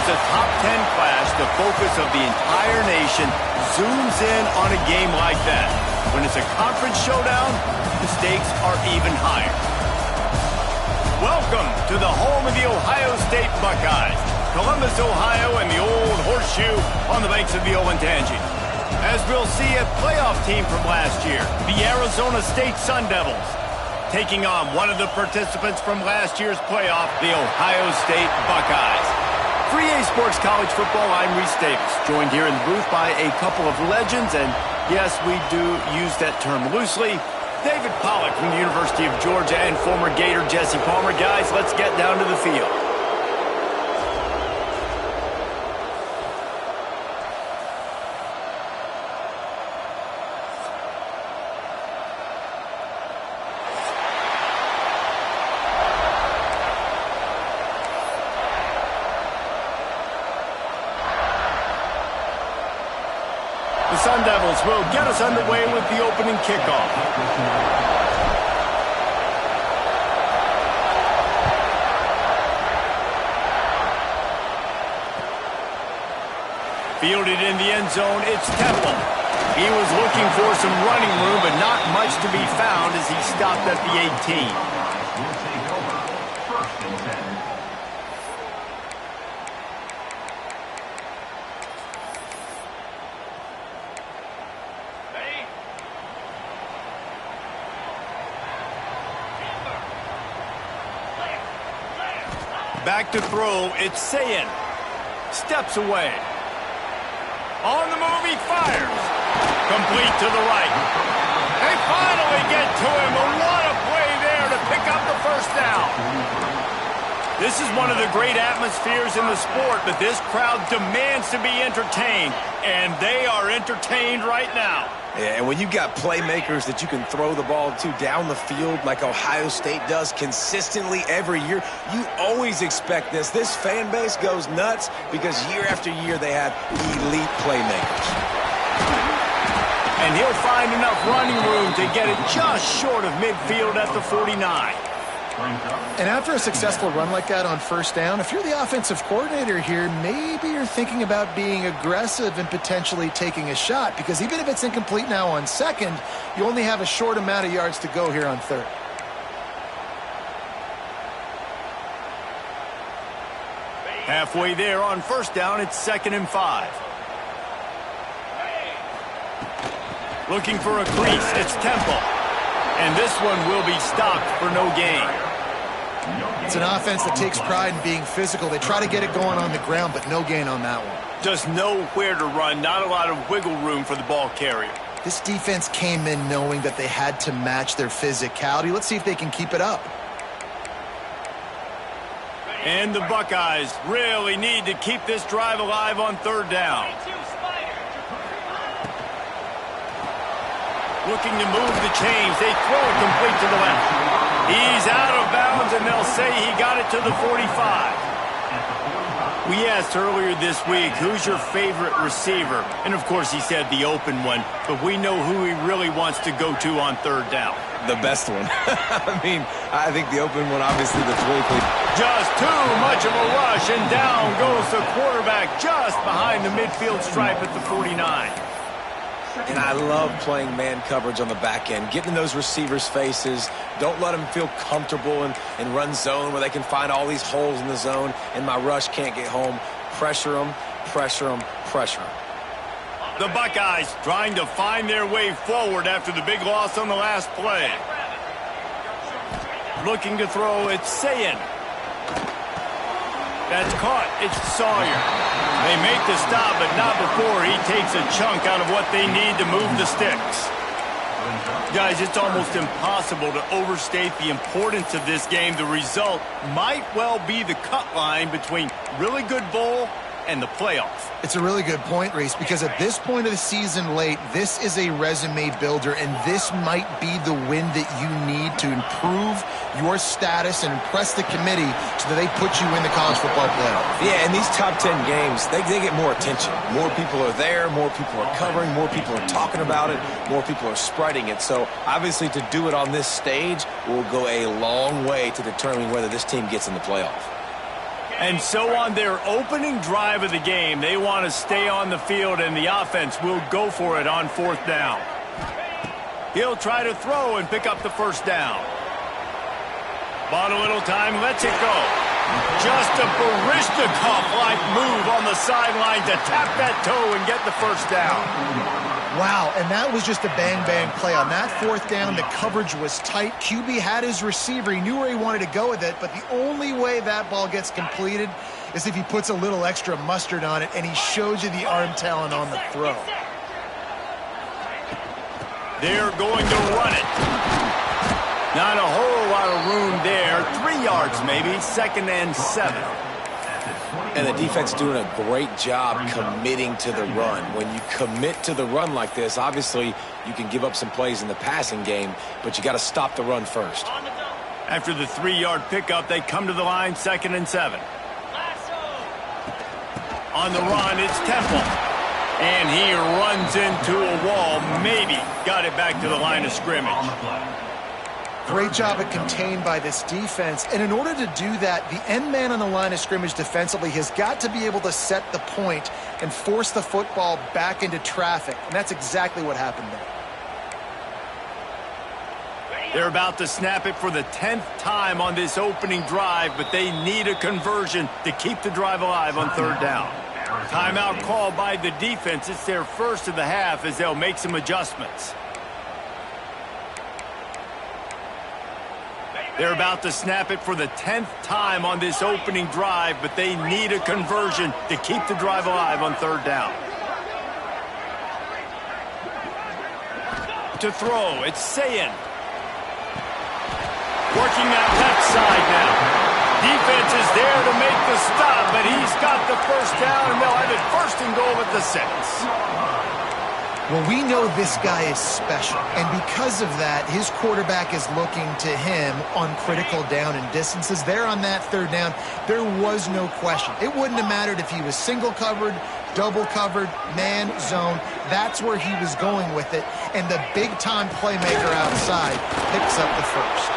there's a top 10 clash, the focus of the entire nation zooms in on a game like that. When it's a conference showdown, the stakes are even higher. Welcome to the home of the Ohio State Buckeyes, Columbus, Ohio, and the old horseshoe on the banks of the Olentangy. As we'll see, a playoff team from last year, the Arizona State Sun Devils, taking on one of the participants from last year's playoff, the Ohio State Buckeyes. For EA Sports College Football, I'm Reese Davis, joined here in the booth by a couple of legends, and yes, we do use that term loosely. David Pollack from the University of Georgia and former Gator Jesse Palmer. Guys, let's get down to the field. The Sun Devils will get us underway with the opening kickoff. Fielded in the end zone, it's Temple. He was looking for some running room, but not much to be found as he stopped at the 18. Back to throw, it's Sayin. Steps away. On the move, he fires. Complete to the right. They finally get to him, but what a play there to pick up the first down. This is one of the great atmospheres in the sport, but this crowd demands to be entertained, and they are entertained right now. Yeah, and when you got playmakers that you can throw the ball to down the field like Ohio State does consistently every year, you always expect this. This fan base goes nuts because year after year they have elite playmakers. And he'll find enough running room to get it just short of midfield at the 49. And after a successful run like that on first down, if you're the offensive coordinator here, maybe you're thinking about being aggressive and potentially taking a shot, because even if it's incomplete now on second, you only have a short amount of yards to go here on third. Halfway there on first down, it's 2nd and 5. Looking for a crease, it's Temple. And this one will be stopped for no gain. It's an offense that takes pride in being physical. They try to get it going on the ground, but no gain on that one. Just nowhere to run, not a lot of wiggle room for the ball carrier. This defense came in knowing that they had to match their physicality. Let's see if they can keep it up. And the Buckeyes really need to keep this drive alive on third down. Looking to move the chains. They throw it complete to the left. He's out of bounds, and they'll say he got it to the 45. We asked earlier this week, who's your favorite receiver? And, of course, he said the open one. But we know who he really wants to go to on third down. The best one. I mean, I think the open one, obviously, the politically. Just too much of a rush, and down goes the quarterback just behind the midfield stripe at the 49. And I love playing man coverage on the back end, getting in those receivers' faces. Don't let them feel comfortable in run zone where they can find all these holes in the zone and my rush can't get home. Pressure them, pressure them, pressure them. The Buckeyes trying to find their way forward after the big loss on the last play. Looking to throw, it's Sayin. That's caught. It's Sawyer. They make the stop, but not before he takes a chunk out of what they need to move the sticks. Guys, it's almost impossible to overstate the importance of this game. The result might well be the cut line between really good bowl and the playoff. It's a really good point, Reese, because at this point of the season late, this is a resume builder, and this might be the win that you need to improve your status and impress the committee so that they put you in the college football playoff. Yeah, and these top 10 games, they get more attention. More people are there, more people are covering, more people are talking about it, more people are spreading it. So obviously to do it on this stage will go a long way to determining whether this team gets in the playoff. And so on their opening drive of the game, they want to stay on the field, and the offense will go for it on 4th down. He'll try to throw and pick up the 1st down. Bought a little time, lets it go. Just a Baryshnikov-like move on the sideline to tap that toe and get the 1st down. Wow, and that was just a bang-bang play. On that 4th down, the coverage was tight. QB had his receiver. He knew where he wanted to go with it, but the only way that ball gets completed is if he puts a little extra mustard on it, and he shows you the arm talent on the throw. They're going to run it. Not a whole lot of room there. 3 yards maybe, 2nd and 7. And the defense doing a great job committing to the run. When you commit to the run like this, obviously you can give up some plays in the passing game, but you got to stop the run first. After the 3-yard pickup, they come to the line, 2nd and 7. On the run, it's Temple. And he runs into a wall, maybe got it back to the line of scrimmage. Great job at contained by this defense. And in order to do that, the end man on the line of scrimmage defensively has got to be able to set the point and force the football back into traffic. And that's exactly what happened there. They're about to snap it for the 10th time on this opening drive, but they need a conversion to keep the drive alive on 3rd down. Timeout called by the defense. It's their first of the half as they'll make some adjustments. They're about to snap it for the 10th time on this opening drive, but they need a conversion to keep the drive alive on 3rd down. To throw, it's Sayin. Working that left side now. Defense is there to make the stop, but he's got the 1st down, and they'll have it 1st and goal at the 6. Well, we know this guy is special, and because of that, his quarterback is looking to him on critical down and distances. There on that 3rd down, there was no question. It wouldn't have mattered if he was single covered, double covered, man, zone. That's where he was going with it, and the big-time playmaker outside picks up the 1st.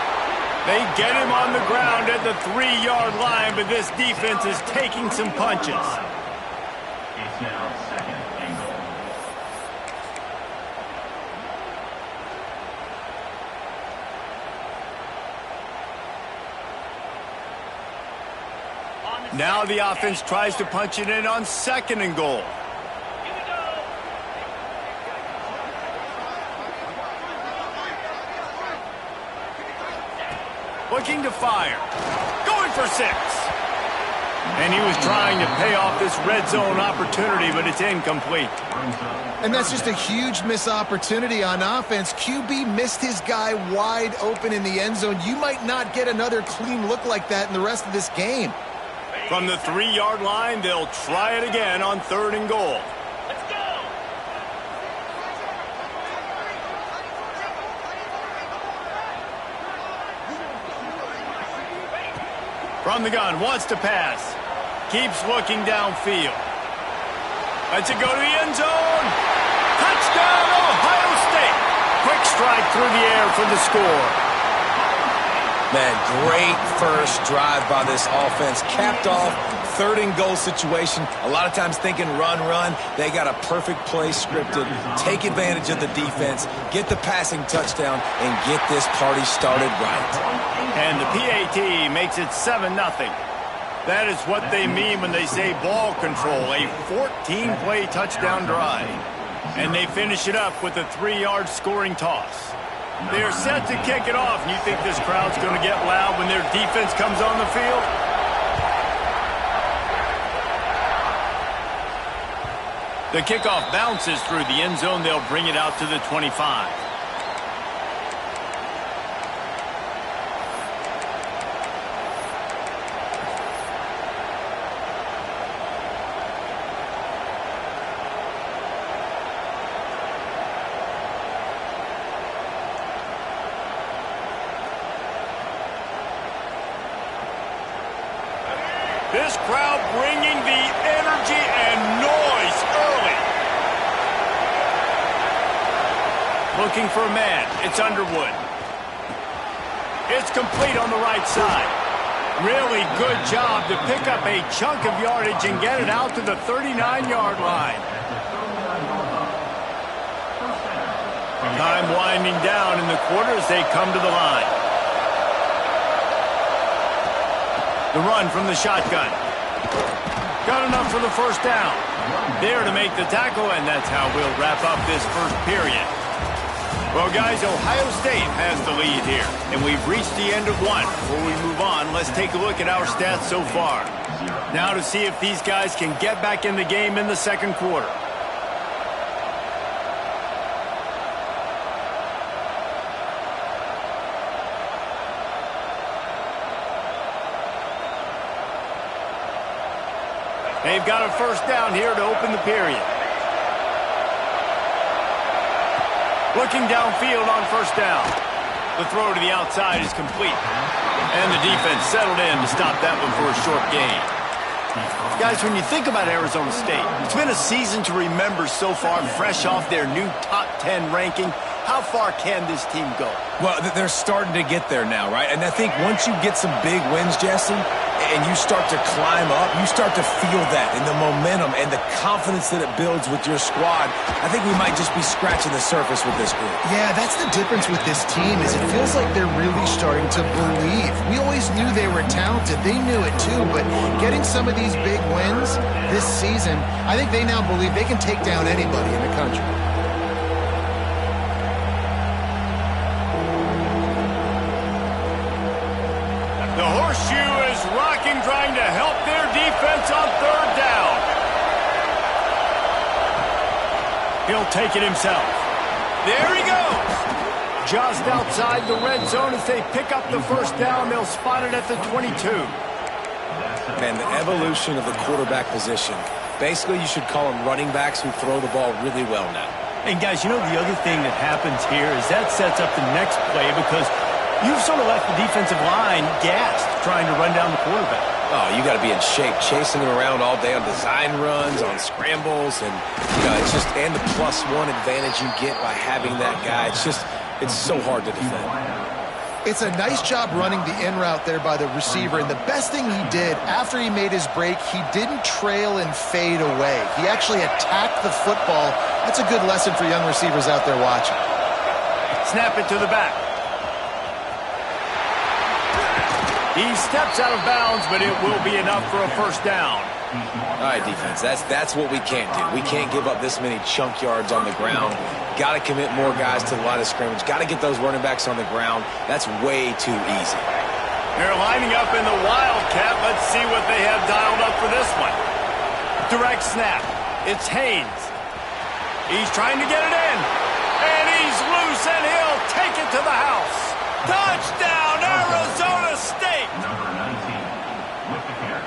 They get him on the ground at the 3-yard line, but this defense is taking some punches. It's now 2nd and goal. Now the offense tries to punch it in on 2nd and goal. Looking to fire. Going for 6. And he was trying to pay off this red zone opportunity, but it's incomplete. And that's just a huge missed opportunity on offense. QB missed his guy wide open in the end zone. You might not get another clean look like that in the rest of this game. From the 3-yard line, they'll try it again on 3rd and goal. Let's go! From the gun, wants to pass. Keeps looking downfield. Lets it go to the end zone. Touchdown, Ohio State. Quick strike through the air for the score. Man, great first drive by this offense. Capped off, 3rd and goal situation. A lot of times thinking run, run. They got a perfect play scripted. Take advantage of the defense, get the passing touchdown, and get this party started right. And the PAT makes it 7-0. That is what they mean when they say ball control, a 14-play touchdown drive. And they finish it up with a 3-yard scoring toss. They're set to kick it off. And you think this crowd's going to get loud when their defense comes on the field? The kickoff bounces through the end zone. They'll bring it out to the 25. This crowd bringing the energy and noise early. Looking for a man. It's Underwood. It's complete on the right side. Really good job to pick up a chunk of yardage and get it out to the 39-yard line. Time winding down in the quarter as they come to the line. The run from the shotgun. Got enough for the first down. There to make the tackle, and that's how we'll wrap up this first period. Well, guys, Ohio State has the lead here, and we've reached the end of one. Before we move on, let's take a look at our stats so far. Now to see if these guys can get back in the game in the second quarter. They've got a first down here to open the period. Looking downfield on first down. The throw to the outside is complete. And the defense settled in to stop that one for a short gain. Guys, when you think about Arizona State, it's been a season to remember so far, fresh off their new top 10 ranking. How far can this team go? Well, they're starting to get there now, right? And I think once you get some big wins, Jesse, and you start to climb up, you start to feel that in the momentum and the confidence that it builds with your squad. I think we might just be scratching the surface with this group. Yeah, that's the difference with this team is it feels like they're really starting to believe. We always knew they were talented. They knew it too, but getting some of these big wins this season, I think they now believe they can take down anybody in the country. The horseshoe is rocking, trying to help their defense on third down. He'll take it himself. There he goes. Just outside the red zone as they pick up the first down. They'll spot it at the 22. Man, the evolution of the quarterback position. Basically, you should call them running backs who throw the ball really well now. And, guys, you know the other thing that happens here is that sets up the next play because you've sort of left the defensive line gassed trying to run down the quarterback. Oh, you got to be in shape, chasing him around all day on design runs, on scrambles, and it's just and the +1 advantage you get by having that guy. It's so hard to defend. It's a nice job running the in route there by the receiver, and the best thing he did after he made his break, he didn't trail and fade away. He actually attacked the football. That's a good lesson for young receivers out there watching. Snap it to the back. He steps out of bounds, but it will be enough for a first down. All right, defense, that's what we can't do. We can't give up this many chunk yards on the ground. Got to commit more guys to the line of scrimmage. Got to get those running backs on the ground. That's way too easy. They're lining up in the Wildcat. Let's see what they have dialed up for this one. Direct snap. It's Haynes. He's trying to get it in. And he's loose, and he'll take it to the house. Touchdown, Arizona State! Number 19 with the carry.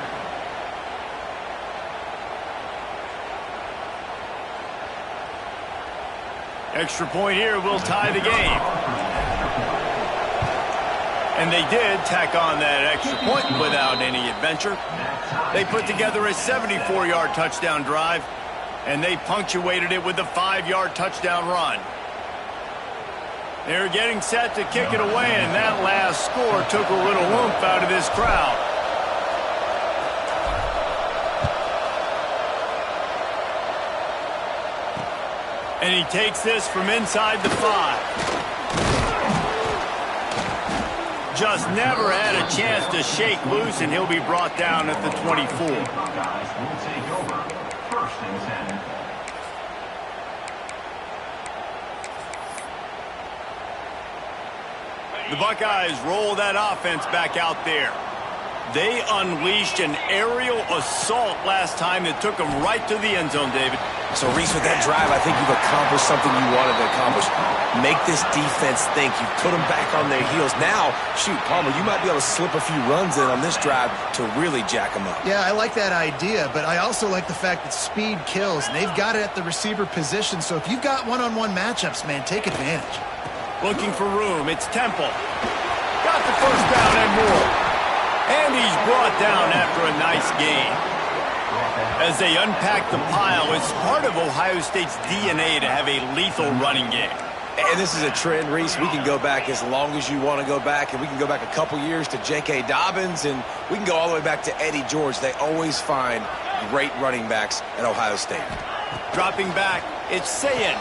Extra point here will tie the game. And they did tack on that extra point without any adventure. They put together a 74-yard touchdown drive, and they punctuated it with a 5-yard touchdown run. They're getting set to kick it away, and that last score took a little oomph out of this crowd. And he takes this from inside the 5. Just never had a chance to shake loose, and he'll be brought down at the 24. Buckeyes will take over. First and 10. The Buckeyes roll that offense back out there. They unleashed an aerial assault last time that took them right to the end zone, David. So, Reese, with that drive, I think you've accomplished something you wanted to accomplish. Make this defense think. You've put them back on their heels. Now, shoot, Palmer, you might be able to slip a few runs in on this drive to really jack them up. Yeah, I like that idea, but I also like the fact that speed kills, and they've got it at the receiver position. So if you've got one-on-one matchups, man, take advantage. Looking for room. It's Temple. Got the first down and more. And he's brought down after a nice gain. As they unpack the pile, it's part of Ohio State's DNA to have a lethal running game. And this is a trend, Reese. We can go back as long as you want to go back, and we can go back a couple years to J.K. Dobbins, and we can go all the way back to Eddie George. They always find great running backs at Ohio State. Dropping back, it's Sayin.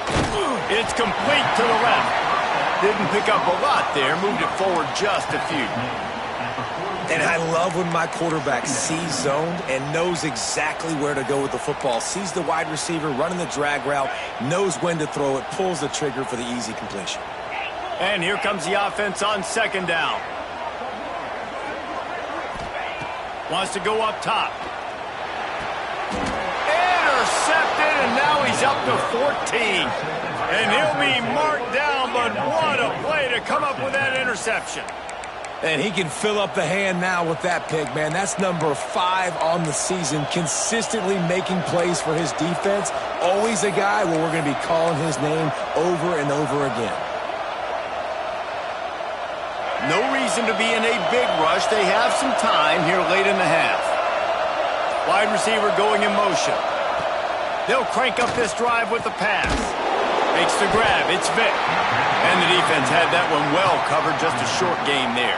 It's complete to the left. Didn't pick up a lot there, moved it forward just a few. And I love when my quarterback sees zoned and knows exactly where to go with the football. Sees the wide receiver running the drag route, knows when to throw it, pulls the trigger for the easy completion. And here comes the offense on second down. Wants to go up top. Intercepted, and now he's up to 14. And he'll be marked down, but what a play to come up with that interception. And he can fill up the hand now with that pick, man. That's number 5 on the season, consistently making plays for his defense. Always a guy where we're going to be calling his name over and over again. No reason to be in a big rush. They have some time here late in the half. Wide receiver going in motion. They'll crank up this drive with the pass. Makes the grab. It's Vick. And the defense had that one well covered. Just a short gain there.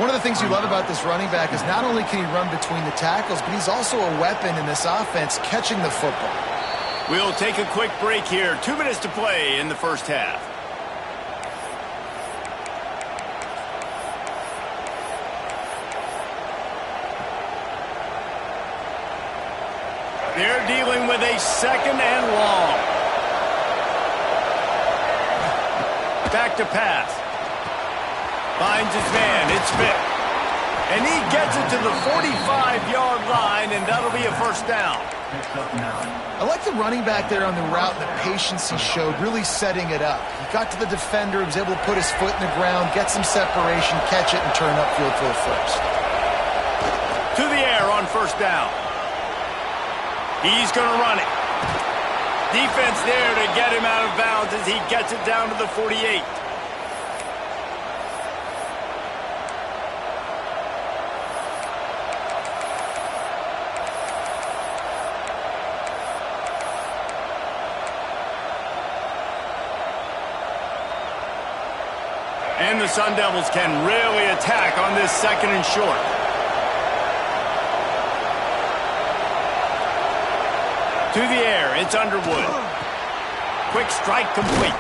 One of the things you love about this running back is not only can he run between the tackles, but he's also a weapon in this offense catching the football. We'll take a quick break here. 2 minutes to play in the first half. They're dealing with a second and long. Back to pass. Finds his man. It's Vick. And he gets it to the 45-yard line, and that'll be a first down. I like the running back there on the route, the patience he showed, really setting it up. He got to the defender, was able to put his foot in the ground, get some separation, catch it, and turn upfield for the first. To the air on first down. He's going to run it. Defense there to get him out of bounds as he gets it down to the 48. And the Sun Devils can really attack on this second and short. To the air, it's Underwood. Quick strike complete.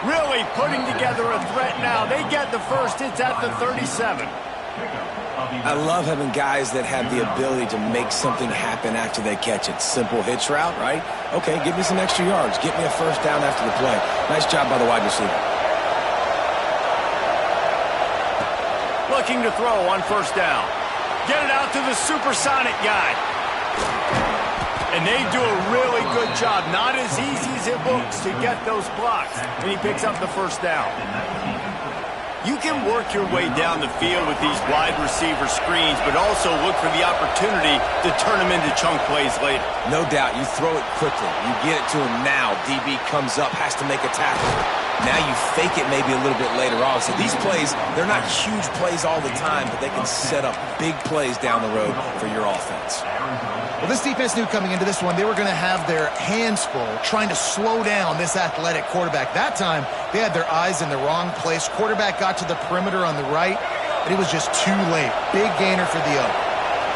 Really putting together a threat now. They get the first. It's at the 37. I love having guys that have the ability to make something happen after they catch it. Simple hitch route, right? Okay, give me some extra yards. Get me a first down after the play. Nice job by the wide receiver. Looking to throw on first down. Get it out to the supersonic guy. And they do a really good job. Not as easy as it looks to get those blocks. And he picks up the first down. You can work your way down the field with these wide receiver screens, but also look for the opportunity to turn them into chunk plays later. No doubt. You throw it quickly. You get it to him now. DB comes up, has to make a tackle. Now you fake it maybe a little bit later on. So these plays, they're not huge plays all the time, but they can set up big plays down the road for your offense. Well, this defense knew coming into this one they were going to have their hands full trying to slow down this athletic quarterback. That time, they had their eyes in the wrong place. Quarterback got to the perimeter on the right, and it was just too late. Big gainer for the O.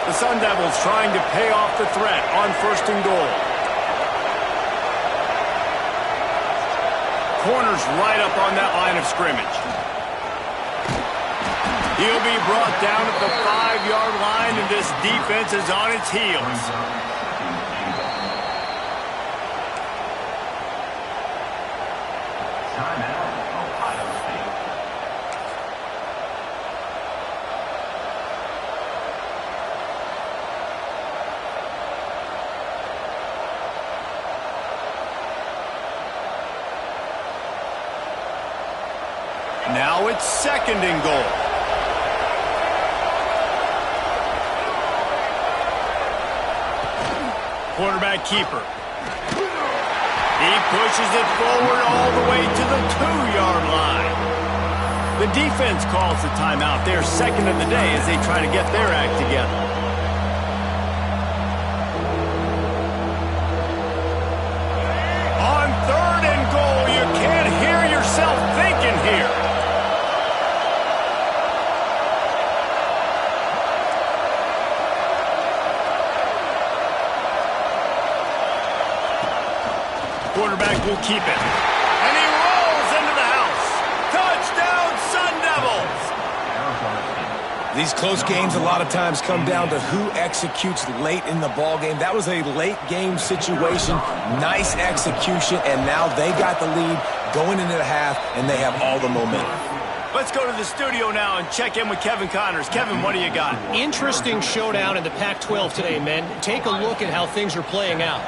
The Sun Devils trying to pay off the threat on first and goal. Corners right up on that line of scrimmage. He'll be brought down at the 5-yard line, and this defense is on its heels. Now it's second and goal. Quarterback keeper. He pushes it forward all the way to the 2-yard line. The defense calls the timeout. They're second of the day as they try to get their act together. On third and goal, you Quarterback will keep it. And he rolls into the house. Touchdown, Sun Devils! These close games a lot of times come down to who executes late in the ball game. That was a late game situation. Nice execution, and now they got the lead going into the half, and they have all the momentum. Let's go to the studio now and check in with Kevin Connors. Kevin, what do you got? Interesting showdown in the Pac-12 today, men. Take a look at how things are playing out.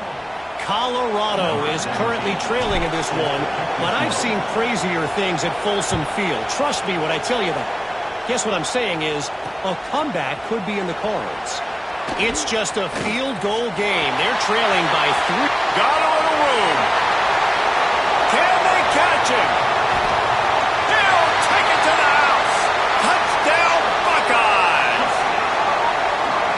Colorado is currently trailing in this one, but I've seen crazier things at Folsom Field. Trust me when I tell you that. Guess what I'm saying is a comeback could be in the cards. It's just a field goal game. They're trailing by 3. Got a little room. Can they catch him? He'll take it to the house. Touchdown, Buckeyes.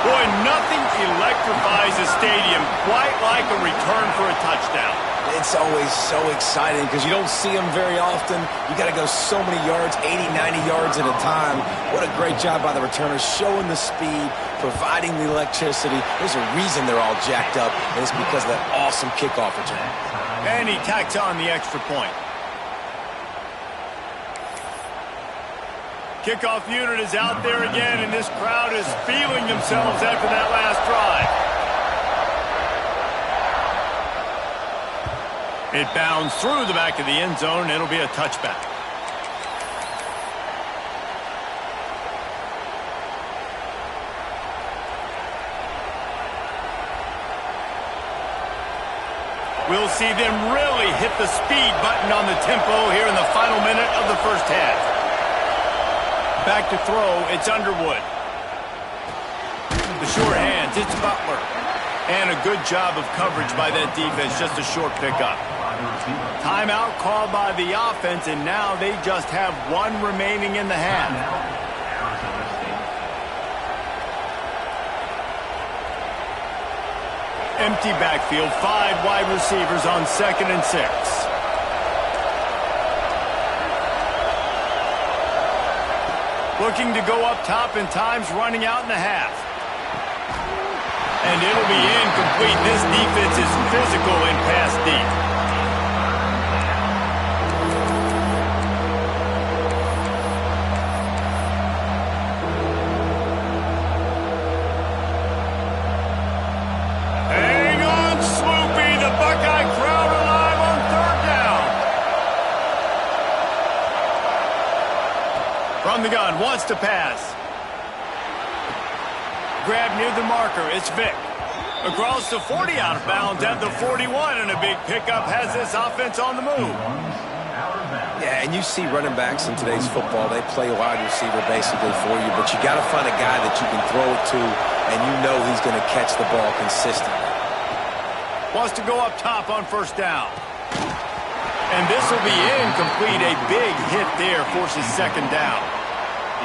Boy, nothing electrifies a stadium quite like a return for a touchdown. It's always so exciting because you don't see them very often. You got to go so many yards, 80, 90 yards at a time. What a great job by the returners, showing the speed, providing the electricity. There's a reason they're all jacked up, and it's because of that awesome kickoff return. And he tacks on the extra point. Kickoff unit is out there again, and this crowd is feeling themselves after that last drive. It bounds through the back of the end zone, and it'll be a touchback. We'll see them really hit the speed button on the tempo here in the final minute of the first half. Back to throw, it's Underwood. The short hands, it's Butler. And a good job of coverage by that defense, just a short pickup. Timeout called by the offense, and now they just have one remaining in the half. Empty backfield, 5 wide receivers on 2nd and 6. Looking to go up top, and time's running out in the half. And it'll be incomplete. This defense is physical and pass deep. Hang on, Sloopy. The Buckeye crowd alive on 3rd down. From the gun, wants to pass. Grab near the marker, it's Vick. Across the 40, out of bounds at the 41, and a big pickup has this offense on the move. Yeah, and you see running backs in today's football, they play a wide receiver basically for you, but you got to find a guy that you can throw it to, and you know he's going to catch the ball consistently. Wants to go up top on 1st down. And this will be incomplete. A big hit there forces 2nd down.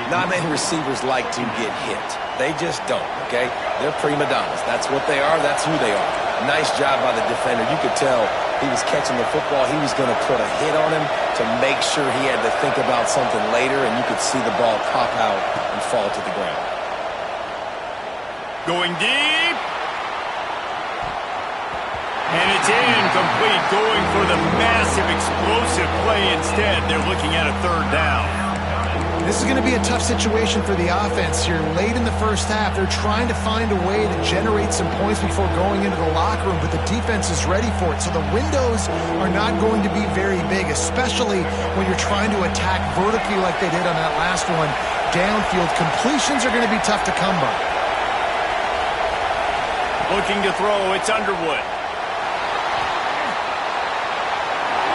Not many receivers like to get hit. They just don't, okay? They're prima donnas. That's what they are. That's who they are. Nice job by the defender. You could tell he was catching the football. He was going to put a hit on him to make sure he had to think about something later, and you could see the ball pop out and fall to the ground. Going deep. And it's incomplete. Going for the massive explosive play instead. They're looking at a 3rd down. This is going to be a tough situation for the offense here. Late in the first half, they're trying to find a way to generate some points before going into the locker room, but the defense is ready for it. So the windows are not going to be very big, especially when you're trying to attack vertically like they did on that last one. Downfield completions are going to be tough to come by. Looking to throw, it's Underwood.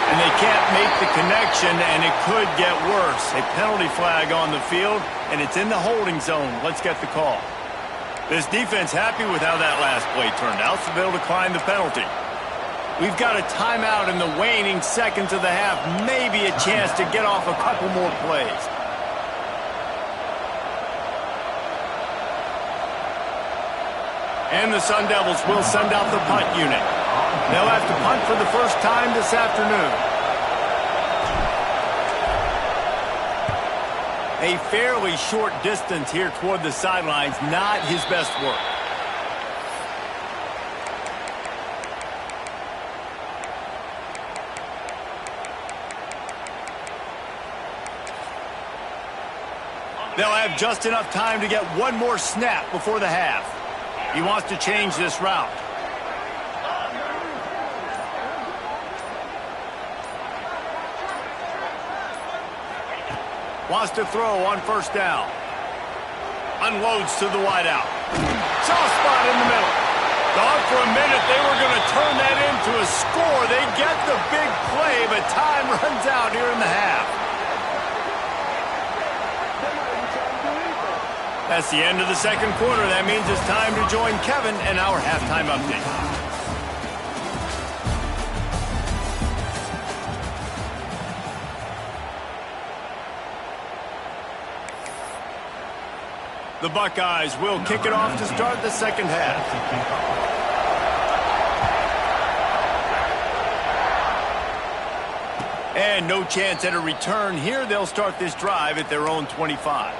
And they can't make the connection, and it could get worse. A penalty flag on the field, and it's in the holding zone. Let's get the call. This defense happy with how that last play turned out, so they'll decline the penalty. We've got a timeout in the waning seconds of the half. Maybe a chance to get off a couple more plays. And the Sun Devils will send out the punt unit. They'll have to punt for the first time this afternoon. A fairly short distance here toward the sidelines, not his best work. They'll have just enough time to get one more snap before the half. He wants to change this route. Wants to throw on first down. Unloads to the wideout. Soft spot in the middle. Thought for a minute they were going to turn that into a score. They get the big play, but time runs out here in the half. That's the end of the second quarter. That means it's time to join Kevin and our halftime update. The Buckeyes will kick it off to start the second half. And no chance at a return here. They'll start this drive at their own 25.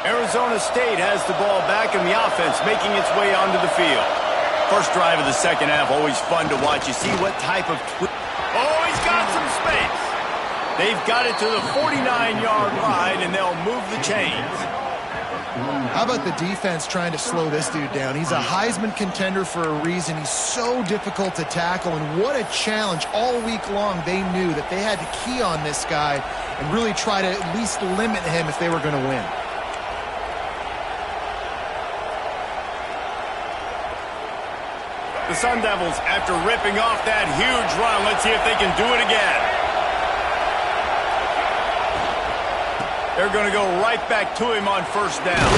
Arizona State has the ball back in the offense, making its way onto the field. First drive of the second half, always fun to watch. You see what type of... Oh, he's got some space. They've got it to the 49-yard line, and they'll move the chains. How about the defense trying to slow this dude down? He's a Heisman contender for a reason. He's so difficult to tackle, and what a challenge. All week long, they knew that they had to key on this guy and really try to at least limit him if they were going to win. The Sun Devils, after ripping off that huge run, let's see if they can do it again. They're going to go right back to him on first down.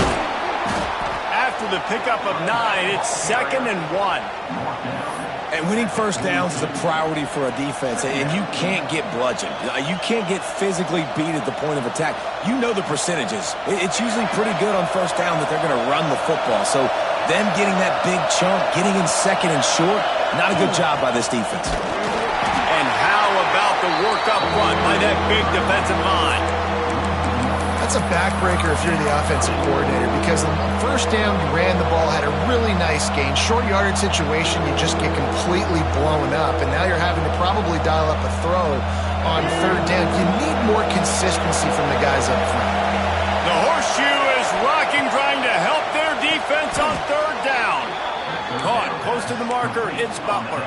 After the pickup of 9, it's 2nd and 1. And winning first downs is a priority for a defense, and you can't get bludgeoned. You can't get physically beat at the point of attack. You know the percentages. It's usually pretty good on first down that they're going to run the football. So them getting that big chunk, getting in 2nd and short, not a good job by this defense. And how about the work up front by that big defensive line? That's a backbreaker if you're the offensive coordinator, because on first down, you ran the ball, had a really nice gain. Short yardage situation, you just get completely blown up, and now you're having to probably dial up a throw on third down. You need more consistency from the guys up front. The horseshoe is rocking, trying to help their defense on third down. Caught close to the marker, it's Butler.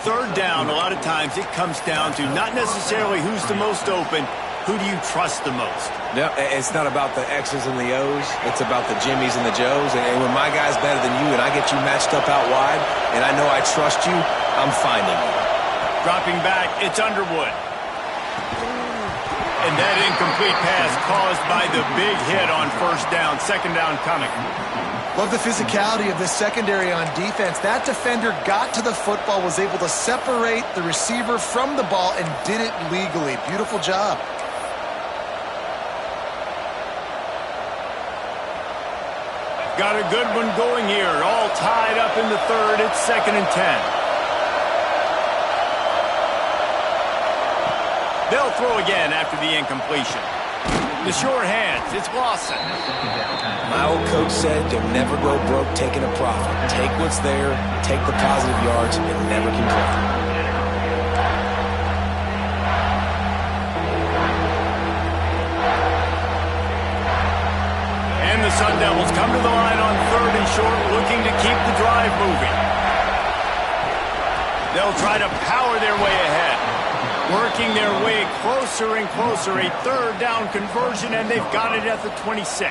Third down, a lot of times it comes down to not necessarily who's the most open, who do you trust the most? No, it's not about the X's and the O's. It's about the Jimmies and the Joes. And when my guy's better than you and I get you matched up out wide and I know I trust you, I'm finding you. Dropping back, it's Underwood. And that incomplete pass caused by the big hit on first down. Second down coming. Love the physicality of this secondary on defense. That defender got to the football, was able to separate the receiver from the ball, and did it legally. Beautiful job. Got a good one going here. All tied up in the third. It's 2nd and 10. They'll throw again after the incompletion. The short hands. It's Lawson. My old coach said you'll never go broke taking a profit. Take what's there, take the positive yards, and never complain. And the Sun Devils come to the line on third and short, looking to keep the drive moving. They'll try to power their way ahead. Working their way closer and closer. A third down conversion, and they've got it at the 26.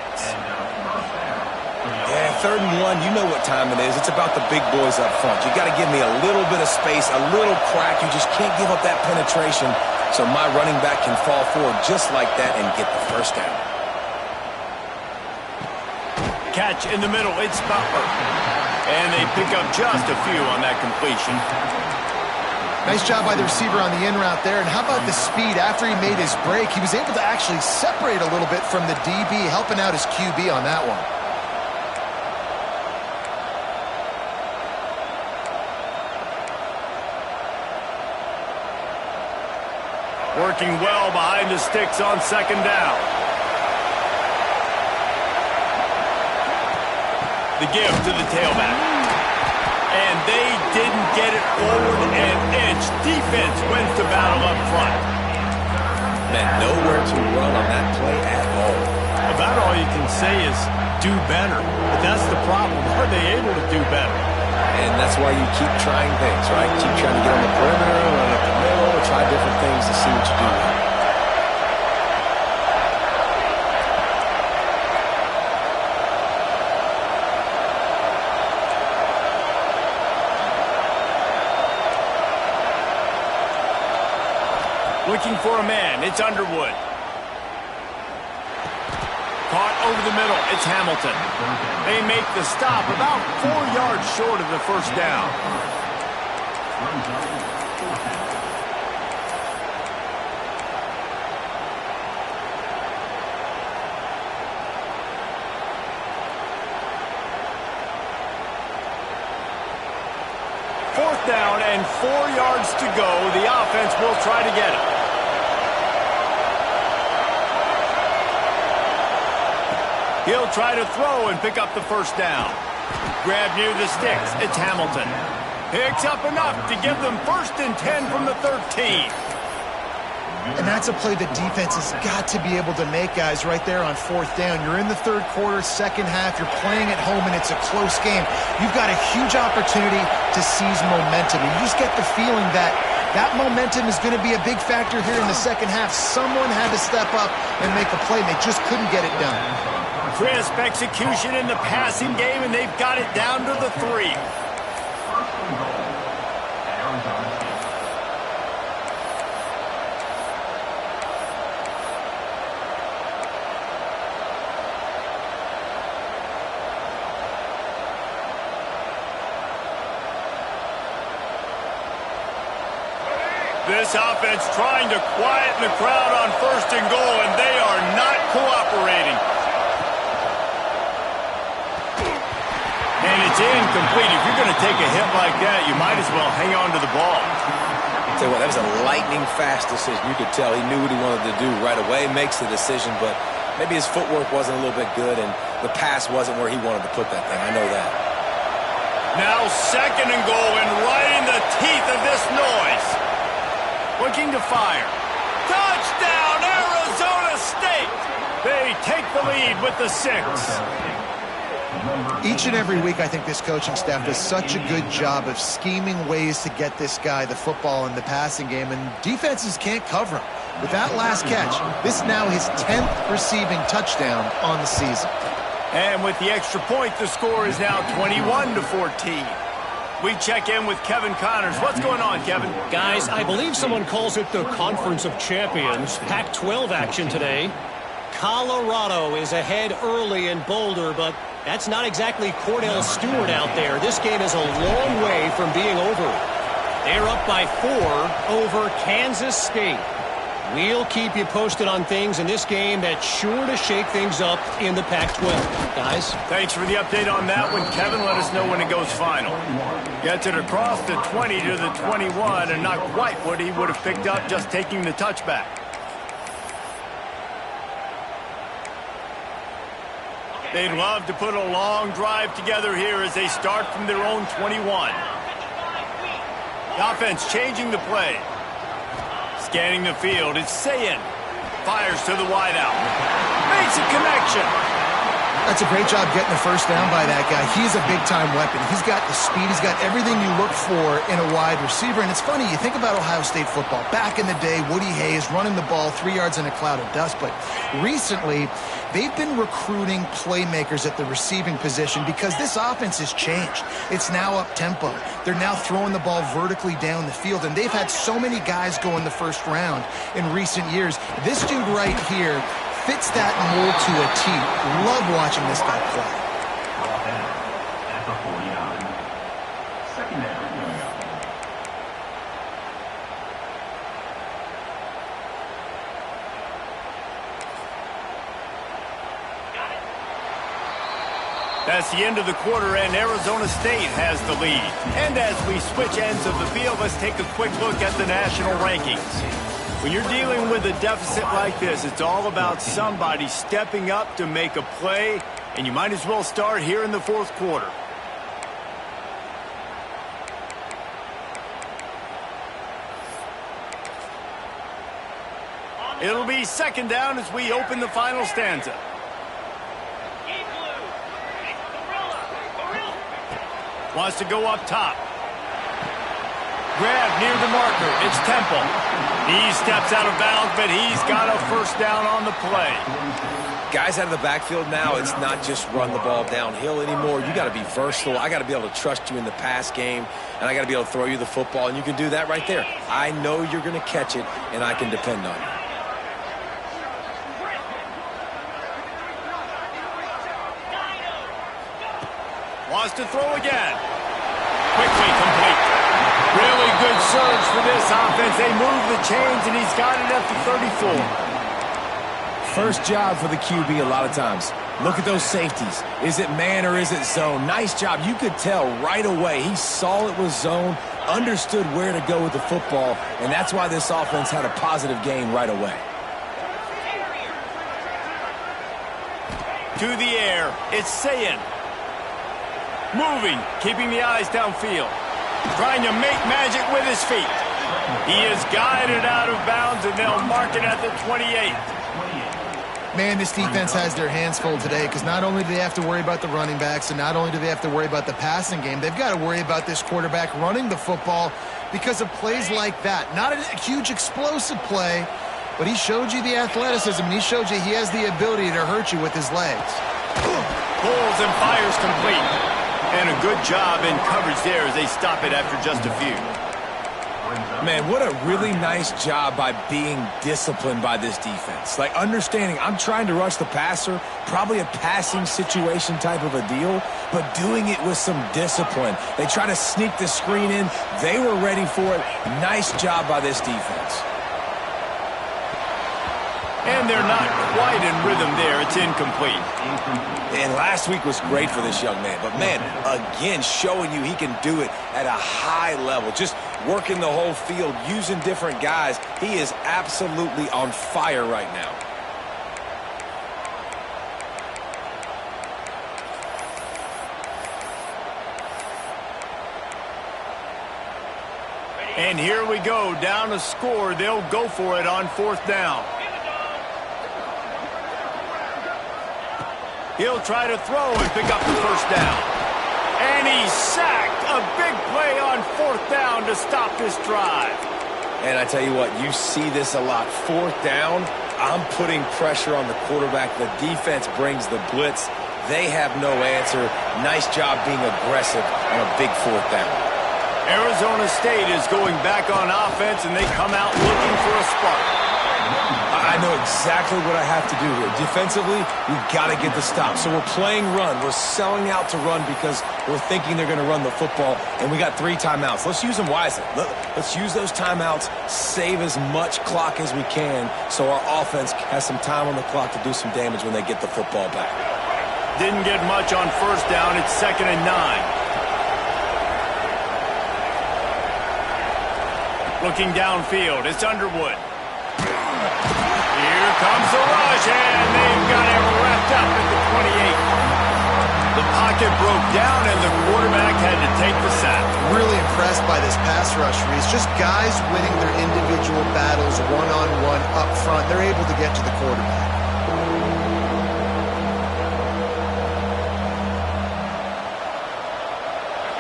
Yeah, 3rd and 1, you know what time it is. It's about the big boys up front. You got to give me a little bit of space, a little crack. You just can't give up that penetration so my running back can fall forward just like that and get the first down. Catch in the middle, it's Butler. And they pick up just a few on that completion. Nice job by the receiver on the in route there. And how about the speed? After he made his break, he was able to actually separate a little bit from the DB, helping out his QB on that one. Working well behind the sticks on second down. The give to the tailback. And they didn't get it forward an inch. Defense wins the battle up front. Man, nowhere to run on that play at all. About all you can say is do better. But that's the problem. Are they able to do better? And that's why you keep trying things, right? Keep trying to get on the perimeter, run up the middle, try different things to see what you do. Looking for a man. It's Underwood. Caught over the middle. It's Hamilton. They make the stop about 4 yards short of the first down. Fourth down and 4 yards to go. The offense will try to get it. He'll try to throw and pick up the first down. Grab near the sticks. It's Hamilton. Picks up enough to give them 1st and 10 from the 13. And that's a play the defense has got to be able to make, guys, right there on 4th down. You're in the 3rd quarter, 2nd half. You're playing at home, and it's a close game. You've got a huge opportunity to seize momentum. And you just get the feeling that that momentum is going to be a big factor here in the 2nd half. Someone had to step up and make a play, and they just couldn't get it done. Crisp execution in the passing game, and they've got it down to the 3. This offense trying to quieten the crowd on 1st and goal, and they are not cooperating. And it's incomplete. If you're going to take a hit like that, you might as well hang on to the ball. I'll tell you what, that was a lightning-fast decision. You could tell he knew what he wanted to do right away, makes the decision, but maybe his footwork wasn't a little bit good, and the pass wasn't where he wanted to put that thing. I know that. Now 2nd and goal, and right in the teeth of this noise. Looking to fire. Touchdown, Arizona State! They take the lead with the 6. Each and every week, I think this coaching staff does such a good job of scheming ways to get this guy the football in the passing game, and defenses can't cover him. With that last catch, this is now his 10th receiving touchdown on the season. And with the extra point, the score is now 21-14. We check in with Kevin Connors. What's going on, Kevin? Guys, I believe someone calls it the Conference of Champions. Pac-12 action today. Colorado is ahead early in Boulder, but that's not exactly Cordell Stewart out there. This game is a long way from being over. They're up by 4 over Kansas State. We'll keep you posted on things in this game that's sure to shake things up in the Pac-12. Guys? Thanks for the update on that one, Kevin. Let us know when it goes final. Gets it across the 20 to the 21, and not quite what he would have picked up just taking the touchback. They'd love to put a long drive together here as they start from their own 21. The offense changing the play. Scanning the field, it's Sayin. Fires to the wideout. Makes a connection. That's a great job getting the first down by that guy. He's a big-time weapon. He's got the speed. He's got everything you look for in a wide receiver. And it's funny, you think about Ohio State football. Back in the day, Woody Hayes running the ball 3 yards in a cloud of dust. But recently, they've been recruiting playmakers at the receiving position because this offense has changed. It's now up-tempo. They're now throwing the ball vertically down the field. And they've had so many guys go in the first round in recent years. This dude right here fits that mold to a T. Love watching this guy play. At the 49. Second down. That's the end of the quarter, and Arizona State has the lead. And as we switch ends of the field, let's take a quick look at the national rankings. When you're dealing with a deficit like this, it's all about somebody stepping up to make a play, and you might as well start here in the fourth quarter. It'll be second down as we open the final stanza. Wants to go up top. Grab near the marker. It's Temple. He steps out of bounds, but he's got a first down on the play. Guys out of the backfield now, it's not just run the ball downhill anymore. You got to be versatile. I got to be able to trust you in the pass game, and I got to be able to throw you the football, and you can do that right there. I know you're going to catch it, and I can depend on you. Wants to throw again. Quickly complete. Really good surge for this offense. They move the chains, and he's got it at the 34. First job for the QB a lot of times. Look at those safeties. Is it man or is it zone? Nice job. You could tell right away. He saw it was zone, understood where to go with the football, and that's why this offense had a positive gain right away. To the air. It's Sayin. Moving, keeping the eyes downfield. Trying to make magic with his feet. He is guided out of bounds, and they'll mark it at the 28. Man, this defense has their hands full today because not only do they have to worry about the running backs and not only do they have to worry about the passing game, they've got to worry about this quarterback running the football because of plays like that. Not a huge explosive play, but he showed you the athleticism, and he showed you he has the ability to hurt you with his legs. Pulls and fires complete. And a good job in coverage there as they stop it after just a few. Man, what a really nice job by being disciplined by this defense. Like understanding I'm trying to rush the passer, probably a passing situation type of a deal, but doing it with some discipline. They try to sneak the screen in. They were ready for it. Nice job by this defense. And they're not quite in rhythm there. It's incomplete. And last week was great for this young man. But, man, again, showing you he can do it at a high level. Just working the whole field, using different guys. He is absolutely on fire right now. And here we go. Down to score. They'll go for it on fourth down. He'll try to throw and pick up the first down. And he's sacked. A big play on fourth down to stop this drive. And I tell you what, you see this a lot. Fourth down, I'm putting pressure on the quarterback. The defense brings the blitz. They have no answer. Nice job being aggressive on a big fourth down. Arizona State is going back on offense, and they come out looking for a spark. I know exactly what I have to do here. Defensively, we've got to get the stop. So we're playing run. We're selling out to run because we're thinking they're going to run the football, and we got 3 timeouts. Let's use them wisely. Let's use those timeouts, save as much clock as we can so our offense has some time on the clock to do some damage when they get the football back. Didn't get much on first down. It's 2nd and 9. Looking downfield, it's Underwood. Here comes the rush, and they've got it wrapped up at the 28. The pocket broke down, and the quarterback had to take the sack. Really impressed by this pass rush, Reese. Just guys winning their individual battles one-on-one up front. They're able to get to the quarterback.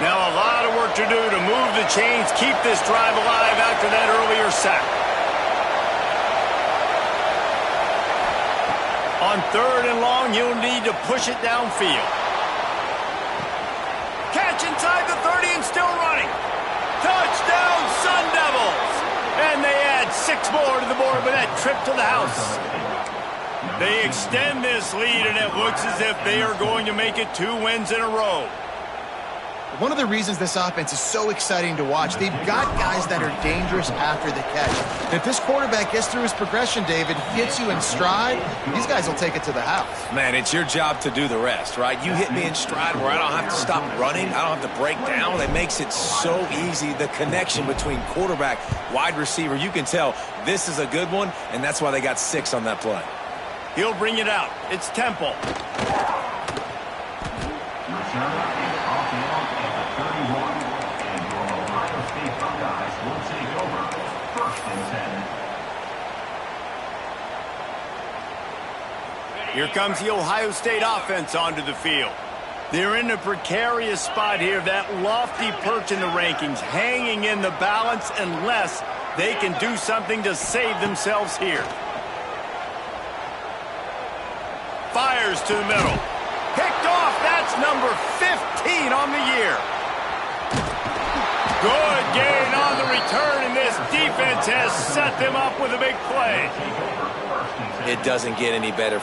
Now a lot of work to do to move the chains, keep this drive alive after that earlier sack. On 3rd and long, you'll need to push it downfield. Catch inside the 30 and still running. Touchdown, Sun Devils! And they add 6 more to the board with that trip to the house. They extend this lead, and it looks as if they are going to make it 2 wins in a row. One of the reasons this offense is so exciting to watch, they've got guys that are dangerous after the catch. And if this quarterback gets through his progression, David, hits you in stride, these guys will take it to the house. Man, it's your job to do the rest, right? You hit me in stride where I don't have to stop running. I don't have to break down. It makes it so easy. The connection between quarterback, wide receiver, you can tell this is a good one, and that's why they got 6 on that play. He'll bring it out. It's Temple. Here comes the Ohio State offense onto the field. They're in a precarious spot here, that lofty perch in the rankings, hanging in the balance unless they can do something to save themselves here. Fires to the middle. Picked off. That's number 15 on the year. Good gain on the return, and this defense has set them up with a big play. It doesn't get any better.